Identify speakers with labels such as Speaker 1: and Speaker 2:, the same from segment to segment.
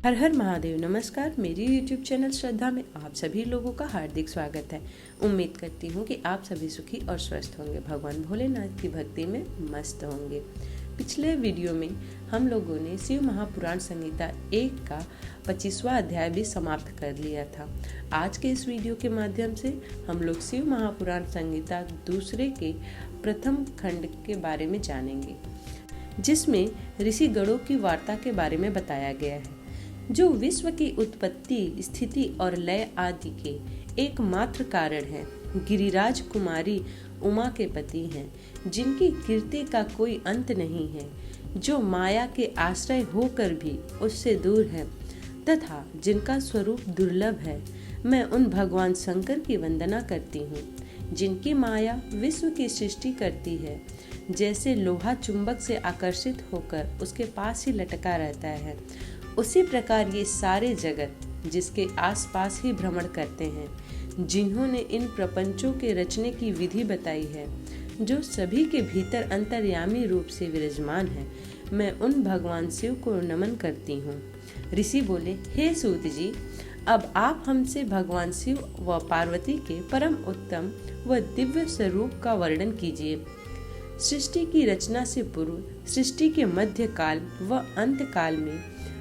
Speaker 1: हर हर महादेव। नमस्कार। मेरी YouTube channel श्रद्धा में आप सभी लोगों का हार्दिक स्वागत है। उम्मीद करती हूँ कि आप सभी सुखी और स्वस्थ होंगे, भगवान भोलेनाथ की भक्ति में मस्त होंगे। पिछले वीडियो में हम लोगों ने शिव महापुराण संहिता 1 का 25वां अध्याय भी समाप्त कर लिया था। आज के इस वीडियो के माध्यम से हम लोग शिव महापुराण संहिता 2 के प्रथम खंड के बारे में जानेंगे, जिसमें ऋषि गणों की वार्ता के बारे में बताया गया है, जो विश्व की उत्पत्ति, स्थिति और लय आदि के एकमात्र कारण है। गिरिराज कुमारी उमा के पति हैं, जिनकी कीर्ति का कोई अंत नहीं है, जो माया के आश्रय होकर भी उससे दूर है तथा जिनका स्वरूप दुर्लभ है। मैं उन भगवान शंकर की वंदना करती हूँ, जिनकी माया विश्व की सृष्टि करती है। जैसे लोहा चुंबक से आकर्षित होकर उसके पास ही लटका रहता है, उसी प्रकार ये सारे जगत जिसके आसपास ही भ्रमण करते हैं, जिन्होंने इन प्रपंचों के रचने की विधि बताई है, जो सभी के भीतर अंतर्यामी रूप से विराजमान है। मैं उन भगवान शिव को नमन करती हूँ। ऋषि बोले, हे सूत जी, अब आप हमसे भगवान शिव व पार्वती के परम उत्तम व दिव्य स्वरूप का वर्णन कीजिए। सृष्टि की रचना से पूर्व, सृष्टि के मध्य काल व अंत काल में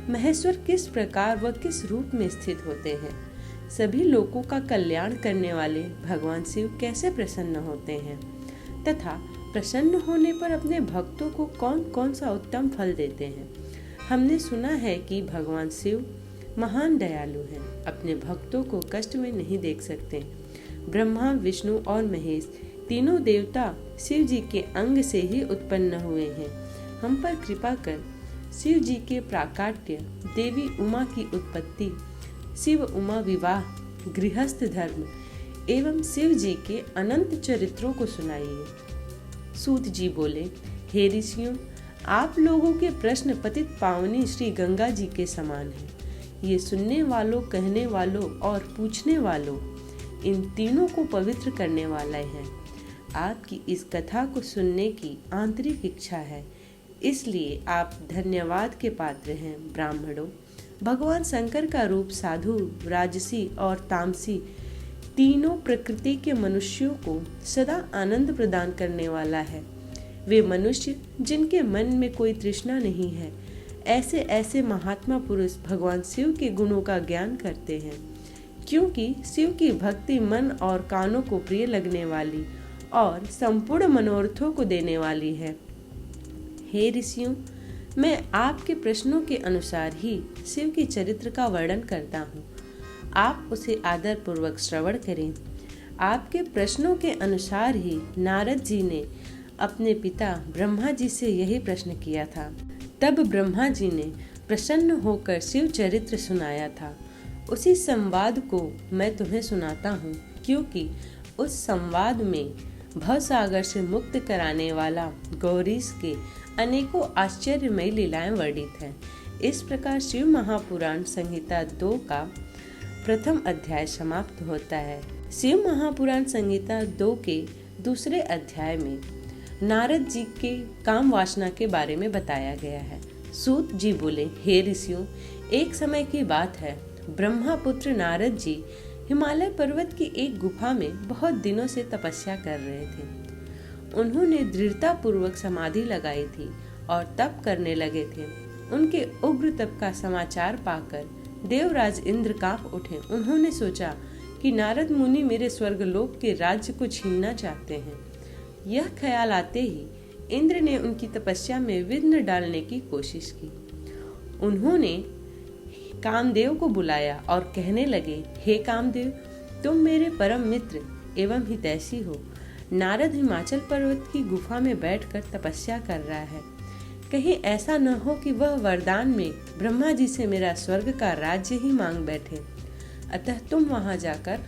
Speaker 1: महेश्वर किस प्रकार व किस रूप में स्थित होते हैं? सभी लोगों का कल्याण करने वाले भगवान शिव कैसे प्रसन्न होते हैं तथा प्रसन्न होने पर अपने भक्तों को कौन कौन सा उत्तम फल देते हैं? हमने सुना है कि भगवान शिव महान दयालु हैं, अपने भक्तों को कष्ट में नहीं देख सकते। ब्रह्मा, विष्णु और महेश तीनों देवता शिव जी के अंग से ही उत्पन्न हुए हैं। हम पर कृपा कर शिव जी के प्राकाट्य, देवी उमा की उत्पत्ति, शिव उमा विवाह, गृहस्थ धर्म एवं शिव जी के अनंत चरित्रों को सुनाइए। सूत जी बोले, हे ऋषियों, आप लोगों के प्रश्न पतित पावनी श्री गंगा जी के समान हैं। ये सुनने वालों, कहने वालों और पूछने वालों, इन तीनों को पवित्र करने वाले हैं। आपकी इस कथा को सुनने की आंतरिक इच्छा है, इसलिए आप धन्यवाद के पात्र हैं। ब्राह्मणों, भगवान शंकर का रूप साधु, राजसी और तामसी तीनों प्रकृति के मनुष्यों को सदा आनंद प्रदान करने वाला है। वे मनुष्य जिनके मन में कोई तृष्णा नहीं है, ऐसे ऐसे महात्मा पुरुष भगवान शिव के गुणों का ज्ञान करते हैं, क्योंकि शिव की भक्ति मन और कानों को प्रिय लगने वाली और संपूर्ण मनोरथों को देने वाली है। हे ऋषियों, मैं आपके प्रश्नों के अनुसार ही शिव के चरित्र का वर्णन करता हूँ। आप उसे आदर पूर्वक श्रवण करें। आपके प्रश्नों के अनुसार ही नारद जी ने अपने पिता ब्रह्मा जी से यही प्रश्न किया था। तब ब्रह्मा जी ने प्रसन्न होकर शिव चरित्र सुनाया था। उसी संवाद को मैं तुम्हें सुनाता हूँ, क्योंकि उस संवाद में भवसागर से मुक्त कराने वाला गौरीश के अनेकों आश्चर्यमयी लीलाएं वर्णित हैं। इस प्रकार शिव महापुराण संहिता 2 का प्रथम अध्याय समाप्त होता है। शिव महापुराण संहिता 2 के दूसरे अध्याय में नारद जी के काम वासना के बारे में बताया गया है। सूत जी बोले, हे ऋषियों, एक समय की बात है, ब्रह्मा पुत्र नारद जी हिमालय पर्वत की एक गुफा में बहुत दिनों से तपस्या कर रहे थे। उन्होंने दृढ़ता पूर्वक समाधि लगाई थी और तप करने लगे थे। उनके उग्र तप का समाचार पाकर देवराज इंद्र कांप उठे। उन्होंने सोचा कि नारद मुनि मेरे स्वर्गलोक के राज्य को छीनना चाहते हैं। यह ख्याल आते ही इंद्र ने उनकी तपस्या में विघ्न डालने की कोशिश की। उन्होंने कामदेव को बुलाया और कहने लगे, हे कामदेव, तुम मेरे परम मित्र एवं हितैषी हो। नारद हिमाचल पर्वत की गुफा में बैठकर तपस्या कर रहा है। कहीं ऐसा न हो कि वह वरदान में ब्रह्मा जी से मेरा स्वर्ग का राज्य ही मांग बैठे। अतः तुम वहां जाकर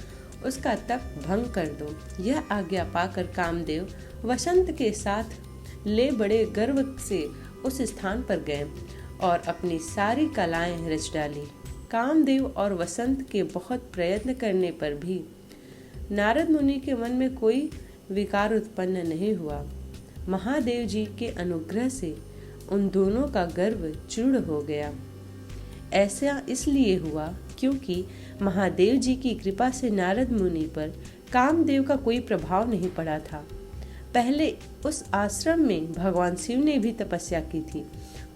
Speaker 1: उसका तप भंग कर दो। यह आज्ञा पाकर कामदेव वसंत के साथ ले बड़े गर्व से उस स्थान पर गए और अपनी सारी कलाएं रच डाली। कामदेव और वसंत के बहुत प्रयत्न करने पर भी नारद मुनि के मन में कोई विकार उत्पन्न नहीं हुआ। महादेव जी के अनुग्रह से उन दोनों का गर्व चूर्ण हो गया। ऐसा इसलिए हुआ क्योंकि महादेव जी की कृपा से नारद मुनि पर कामदेव का कोई प्रभाव नहीं पड़ा था। पहले उस आश्रम में भगवान शिव ने भी तपस्या की थी।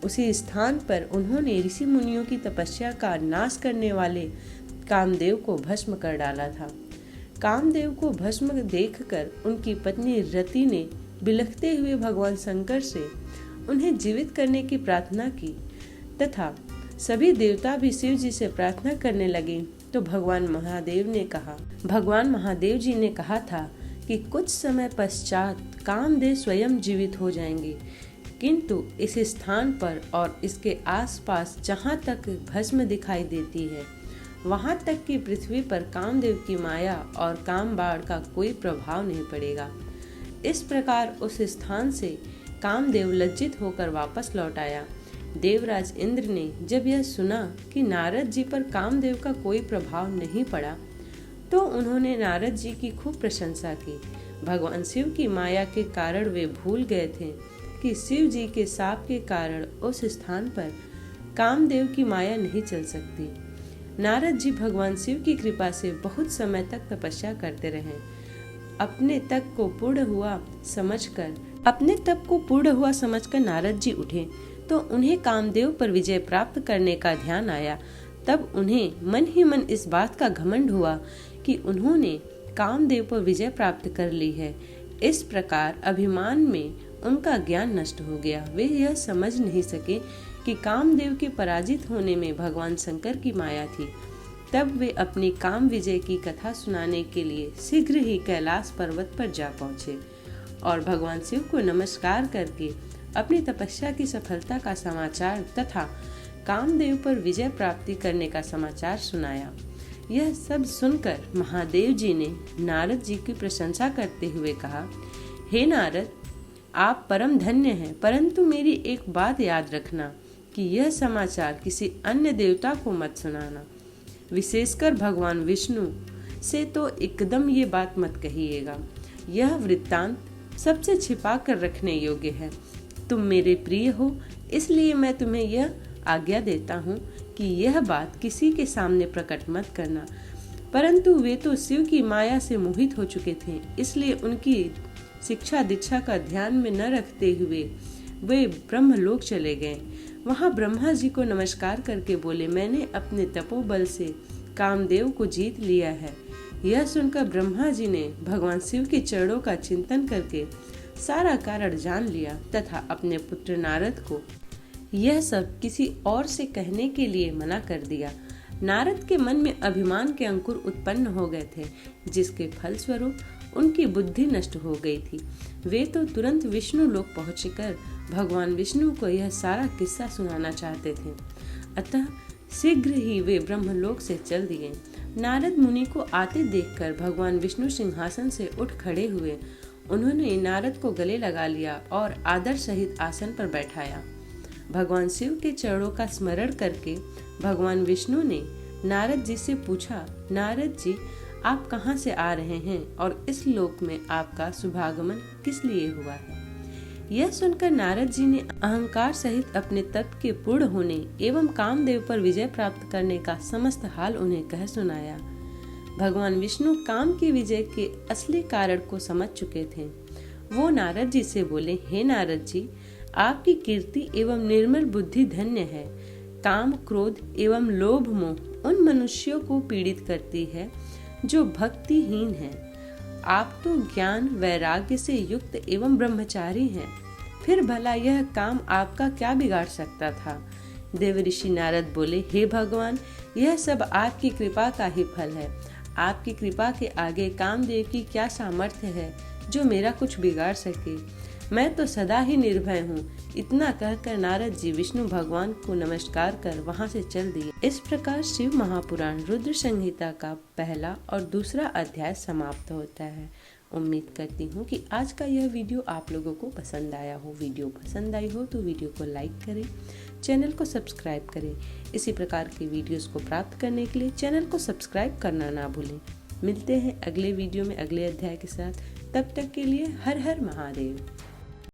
Speaker 1: उसी स्थान पर उन्होंने ऋषि मुनियों की तपस्या का नाश करने वाले कामदेव को भस्म कर डाला था। कामदेव को भस्म देखकर उनकी पत्नी रति ने बिलखते हुए भगवान शंकर से उन्हें जीवित करने की प्रार्थना की तथा सभी देवता भी शिव जी से प्रार्थना करने लगे तो भगवान महादेव जी ने कहा था कि कुछ समय पश्चात कामदेव स्वयं जीवित हो जाएंगे, किंतु इस स्थान पर और इसके आसपास जहाँ तक भस्म दिखाई देती है वहाँ तक कि पृथ्वी पर कामदेव की माया और काम बाण का कोई प्रभाव नहीं पड़ेगा। इस प्रकार उस स्थान से कामदेव लज्जित होकर वापस लौट आया। देवराज इंद्र ने जब यह सुना कि नारद जी पर कामदेव का कोई प्रभाव नहीं पड़ा तो उन्होंने नारद जी की खूब प्रशंसा की। भगवान शिव की माया के कारण वे भूल गए थे कि शिव जी के शाप के कारण उस स्थान पर कामदेव की माया नहीं चल सकती। नारद जी भगवान शिव की कृपा से बहुत समय तक तपस्या करते रहे। अपने तप को पूर्ण हुआ समझकर नारद जी उठे तो उन्हें कामदेव पर विजय प्राप्त करने का ध्यान आया। तब उन्हें मन ही मन इस बात का घमंड हुआ कि उन्होंने कामदेव पर विजय प्राप्त कर ली है। इस प्रकार अभिमान में उनका ज्ञान नष्ट हो गया। वे यह समझ नहीं सके कि कामदेव के पराजित होने में भगवान शंकर की माया थी। तब वे अपनी काम विजय की कथा सुनाने के लिए शीघ्र ही कैलाश पर्वत पर जा पहुँचे और भगवान शिव को नमस्कार करके अपनी तपस्या की सफलता का समाचार तथा कामदेव पर विजय प्राप्ति करने का समाचार सुनाया। यह सब सुनकर महादेव जी ने नारद जी की प्रशंसा करते हुए कहा, हे नारद, आप परम धन्य हैं, परंतु मेरी एक बात याद रखना कि यह समाचार किसी अन्य देवता को मत सुनाना, विशेषकर भगवान विष्णु से तो एकदम ये बात मत कहिएगा। यह वृत्तांत सबसे छिपा कर रखने योग्य है। तुम मेरे प्रिय हो, इसलिए मैं तुम्हें यह आज्ञा देता हूँ कि यह बात किसी के सामने प्रकट मत करना। परंतु वे तो शिव की माया से मोहित हो चुके थे, इसलिए उनकी शिक्षा दीक्षा का ध्यान में न रखते हुए वे ब्रह्मलोक चले गए। वहाँ ब्रह्मा जी को नमस्कार करके बोले, मैंने अपने तपोबल से कामदेव को जीत लिया है। यह सुनकर ब्रह्मा जी ने भगवान शिव के चरणों का चिंतन करके सारा कारण जान लिया तथा अपने पुत्र नारद को यह सब किसी और से कहने के लिए मना कर दिया। नारद के मन में अभिमान के अंकुर उत्पन्न हो गए थे, जिसके फलस्वरूप उनकी बुद्धि नष्ट हो गई थी। वे तो तुरंत विष्णु लोक पहुंचकर भगवान विष्णु को यह सारा किस्सा सुनाना चाहते थे। अतः शीघ्र ही वे ब्रह्मलोक से चल दिए। नारद मुनि को आते देखकर भगवान विष्णु सिंहासन से उठ खड़े हुए। उन्होंने नारद को गले लगा लिया और आदर सहित आसन पर बैठाया। भगवान शिव के चरणों का स्मरण करके भगवान विष्णु ने नारद जी से पूछा, नारद जी, आप कहाँ से आ रहे हैं और इस लोक में आपका शुभागमन किस लिए हुआ है? यह सुनकर नारद जी ने अहंकार सहित अपने तप के पूर्ण होने एवं कामदेव पर विजय प्राप्त करने का समस्त हाल उन्हें कह सुनाया। भगवान विष्णु काम की विजय के असली कारण को समझ चुके थे। वो नारद जी से बोले, हे नारद जी, आपकी कीर्ति एवं निर्मल बुद्धि धन्य है। काम, क्रोध एवं लोभ मोह उन मनुष्यों को पीड़ित करती है जो भक्तिहीन हैं। आप तो ज्ञान वैराग्य से युक्त एवं ब्रह्मचारी हैं, फिर भला यह काम आपका क्या बिगाड़ सकता था? देव ऋषि नारद बोले, हे भगवान, यह सब आपकी कृपा का ही फल है। आपकी कृपा के आगे कामदेव की क्या सामर्थ्य है जो मेरा कुछ बिगाड़ सके? मैं तो सदा ही निर्भय हूँ। इतना कहकर नारद जी विष्णु भगवान को नमस्कार कर वहाँ से चल दिए। इस प्रकार शिव महापुराण रुद्र संहिता का पहला और दूसरा अध्याय समाप्त होता है। उम्मीद करती हूँ कि आज का यह वीडियो आप लोगों को पसंद आया हो। वीडियो पसंद आई हो तो वीडियो को लाइक करें, चैनल को सब्सक्राइब करें। इसी प्रकार के वीडियोस को प्राप्त करने के लिए चैनल को सब्सक्राइब करना ना भूलें। मिलते हैं अगले वीडियो में अगले अध्याय के साथ। तब तक के लिए हर हर महादेव।